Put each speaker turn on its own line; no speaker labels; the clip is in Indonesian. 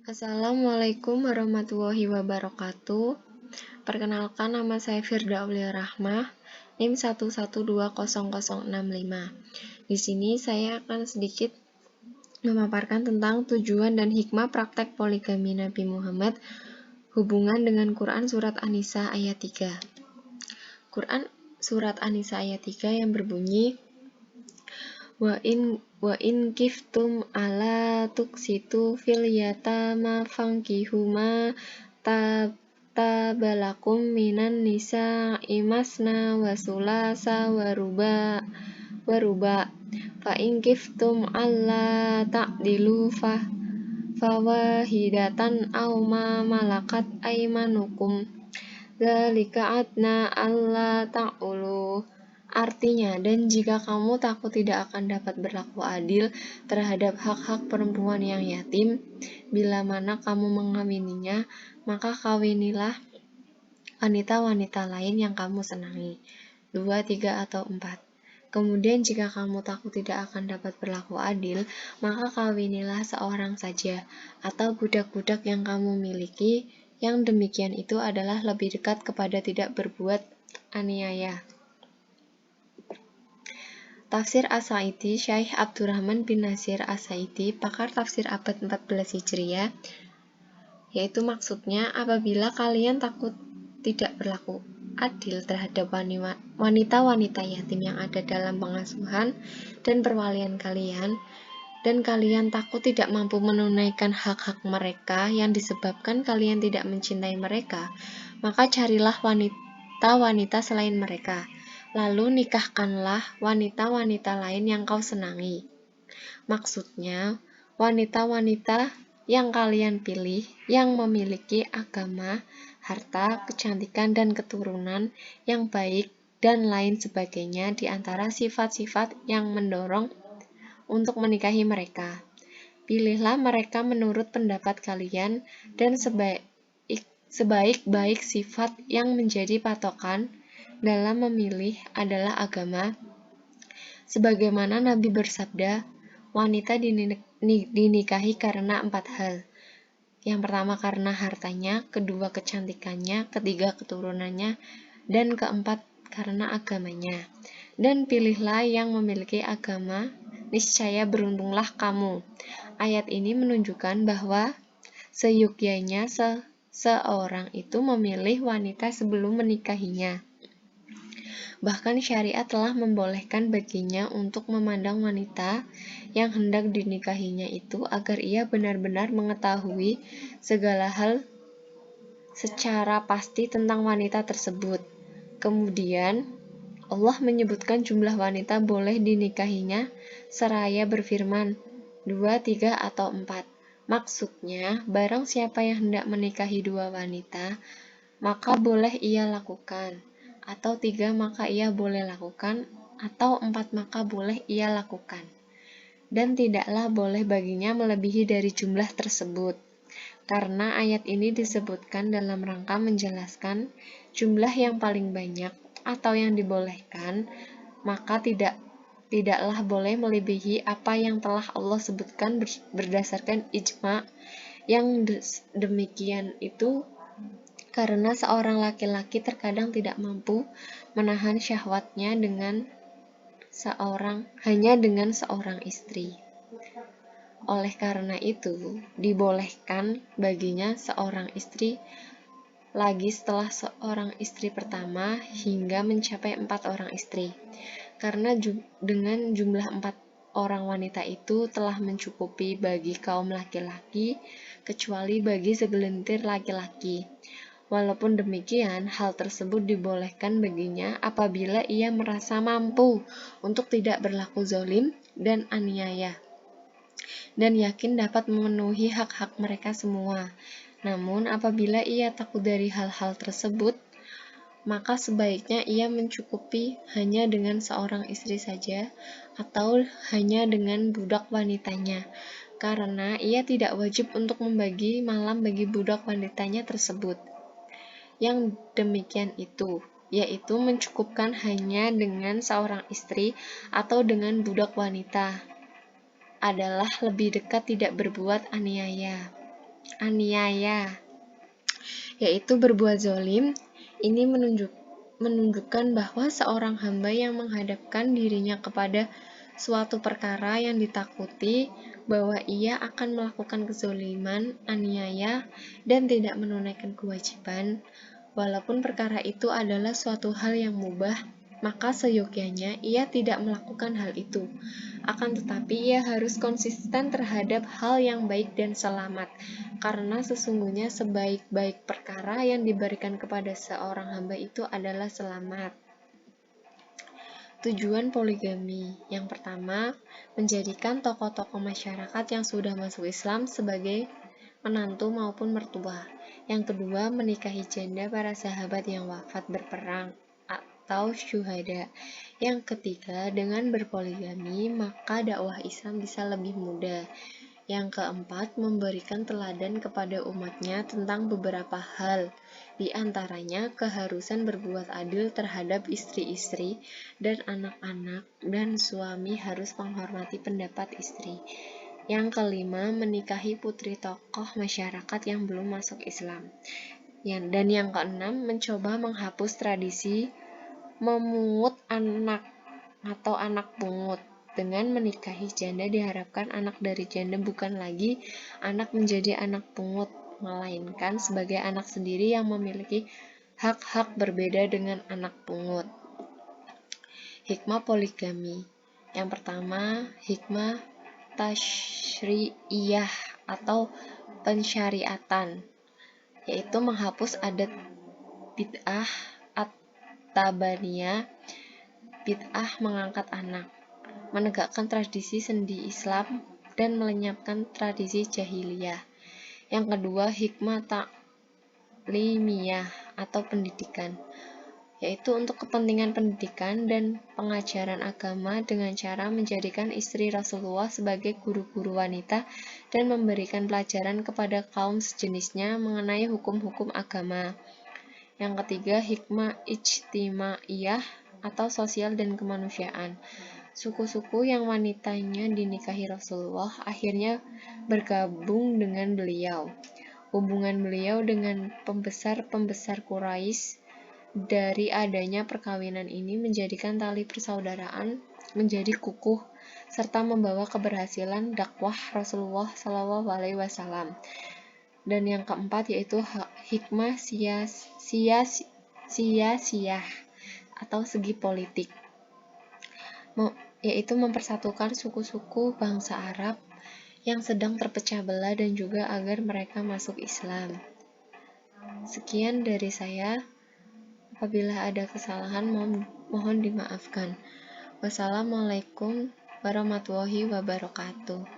Assalamualaikum warahmatullahi wabarakatuh. Perkenalkan, nama saya Firda Aulia Rahmah, NIM 1120065. Di sini saya akan sedikit memaparkan tentang tujuan dan hikmah praktek poligami Nabi Muhammad hubungan dengan Quran Surat An-Nisa ayat 3. Quran Surat An-Nisa ayat 3 yang berbunyi, Wa in kiftum ala tuksitu fil yatama fankihuma tabalakum minan nisa imasna wa sulasa wa ruba fa in kiftum alla ta'dilu fawahidatan aw ma malakat aymanukum dzalika adna alla ta'ulu. Artinya, dan jika kamu takut tidak akan dapat berlaku adil terhadap hak-hak perempuan yang yatim, bila mana kamu mengawininya, maka kawinilah wanita-wanita lain yang kamu senangi. 2, 3, atau 4. Kemudian jika kamu takut tidak akan dapat berlaku adil, maka kawinilah seorang saja, atau budak-budak yang kamu miliki, yang demikian itu adalah lebih dekat kepada tidak berbuat aniaya. Tafsir As-Sa'idi, Syekh Abdurrahman bin Nasir As-Sa'idi, pakar tafsir abad 14 Hijriah, yaitu maksudnya apabila kalian takut tidak berlaku adil terhadap wanita-wanita yatim yang ada dalam pengasuhan dan perwalian kalian, dan kalian takut tidak mampu menunaikan hak-hak mereka yang disebabkan kalian tidak mencintai mereka, maka carilah wanita-wanita selain mereka. Lalu nikahkanlah wanita-wanita lain yang kau senangi. Maksudnya, wanita-wanita yang kalian pilih yang memiliki agama, harta, kecantikan, dan keturunan yang baik, dan lain sebagainya di antara sifat-sifat yang mendorong untuk menikahi mereka. Pilihlah mereka menurut pendapat kalian, dan sebaik-baik sifat yang menjadi patokan dalam memilih adalah agama. Sebagaimana Nabi bersabda, wanita dinikahi karena 4 hal. Yang pertama karena hartanya, kedua kecantikannya, ketiga keturunannya, dan keempat karena agamanya. Dan pilihlah yang memiliki agama, niscaya beruntunglah kamu. Ayat ini menunjukkan bahwa seyogyanya seorang itu memilih wanita sebelum menikahinya. Bahkan syariat telah membolehkan baginya untuk memandang wanita yang hendak dinikahinya itu agar ia benar-benar mengetahui segala hal secara pasti tentang wanita tersebut. Kemudian, Allah menyebutkan jumlah wanita boleh dinikahinya seraya berfirman, 2, 3, atau 4. Maksudnya, barang siapa yang hendak menikahi 2 wanita, maka boleh ia lakukan. Atau 3 maka ia boleh lakukan, atau 4 maka boleh ia lakukan. Dan tidaklah boleh baginya melebihi dari jumlah tersebut. Karena ayat ini disebutkan dalam rangka menjelaskan jumlah yang paling banyak atau yang dibolehkan, maka tidaklah boleh melebihi apa yang telah Allah sebutkan berdasarkan ijma. Yang demikian itu karena seorang laki-laki terkadang tidak mampu menahan syahwatnya hanya dengan seorang istri. Oleh karena itu, dibolehkan baginya seorang istri lagi setelah seorang istri pertama hingga mencapai 4 orang istri. Karena dengan jumlah 4 orang wanita itu telah mencukupi bagi kaum laki-laki, kecuali bagi segelintir laki-laki. Walaupun demikian, hal tersebut dibolehkan baginya apabila ia merasa mampu untuk tidak berlaku zalim dan aniaya, dan yakin dapat memenuhi hak-hak mereka semua. Namun, apabila ia takut dari hal-hal tersebut, maka sebaiknya ia mencukupi hanya dengan seorang istri saja, atau hanya dengan budak wanitanya, karena ia tidak wajib untuk membagi malam bagi budak wanitanya tersebut. Yang demikian itu, yaitu mencukupkan hanya dengan seorang istri atau dengan budak wanita, adalah lebih dekat tidak berbuat aniaya. aniaya, yaitu berbuat zolim. Ini menunjukkan bahwa seorang hamba yang menghadapkan dirinya kepada suatu perkara yang ditakuti, bahwa ia akan melakukan kezoliman, aniaya, dan tidak menunaikan kewajiban, walaupun perkara itu adalah suatu hal yang mubah, maka seyogyanya ia tidak melakukan hal itu. Akan tetapi ia harus konsisten terhadap hal yang baik dan selamat, karena sesungguhnya sebaik-baik perkara yang diberikan kepada seorang hamba itu adalah selamat. Tujuan poligami. Yang pertama, menjadikan tokoh-tokoh masyarakat yang sudah masuk Islam sebagai menantu maupun mertua. Yang kedua, menikahi janda para sahabat yang wafat berperang atau syuhada. Yang ketiga, dengan berpoligami, maka dakwah Islam bisa lebih mudah. Yang keempat, memberikan teladan kepada umatnya tentang beberapa hal, di antaranya keharusan berbuat adil terhadap istri-istri dan anak-anak, dan suami harus menghormati pendapat istri. Yang kelima, menikahi putri tokoh masyarakat yang belum masuk Islam. Dan yang keenam, mencoba menghapus tradisi memungut anak atau anak pungut. Dengan menikahi janda diharapkan anak dari janda bukan lagi anak menjadi anak pungut, melainkan sebagai anak sendiri yang memiliki hak-hak berbeda dengan anak pungut. Hikmah poligami. Yang pertama, hikmah tasyri'iyah atau pensyariatan, yaitu menghapus adat bid'ah at-tabaniyah, bid'ah mengangkat anak, menegakkan tradisi sendi Islam, dan melenyapkan tradisi jahiliyah. Yang kedua, hikmah taklimiyah atau pendidikan, yaitu untuk kepentingan pendidikan dan pengajaran agama dengan cara menjadikan istri Rasulullah sebagai guru-guru wanita dan memberikan pelajaran kepada kaum sejenisnya mengenai hukum-hukum agama. Yang ketiga, hikmah ijtimaiyah atau sosial dan kemanusiaan. Suku-suku yang wanitanya dinikahi Rasulullah akhirnya bergabung dengan beliau. Hubungan beliau dengan pembesar-pembesar Quraisy dari adanya perkawinan ini menjadikan tali persaudaraan menjadi kukuh serta membawa keberhasilan dakwah Rasulullah SAW. Dan yang keempat yaitu hikmah siyasiyah atau segi politik, yaitu mempersatukan suku-suku bangsa Arab yang sedang terpecah belah dan juga agar mereka masuk Islam. Sekian dari saya. Apabila ada kesalahan mohon dimaafkan. Wassalamualaikum warahmatullahi wabarakatuh.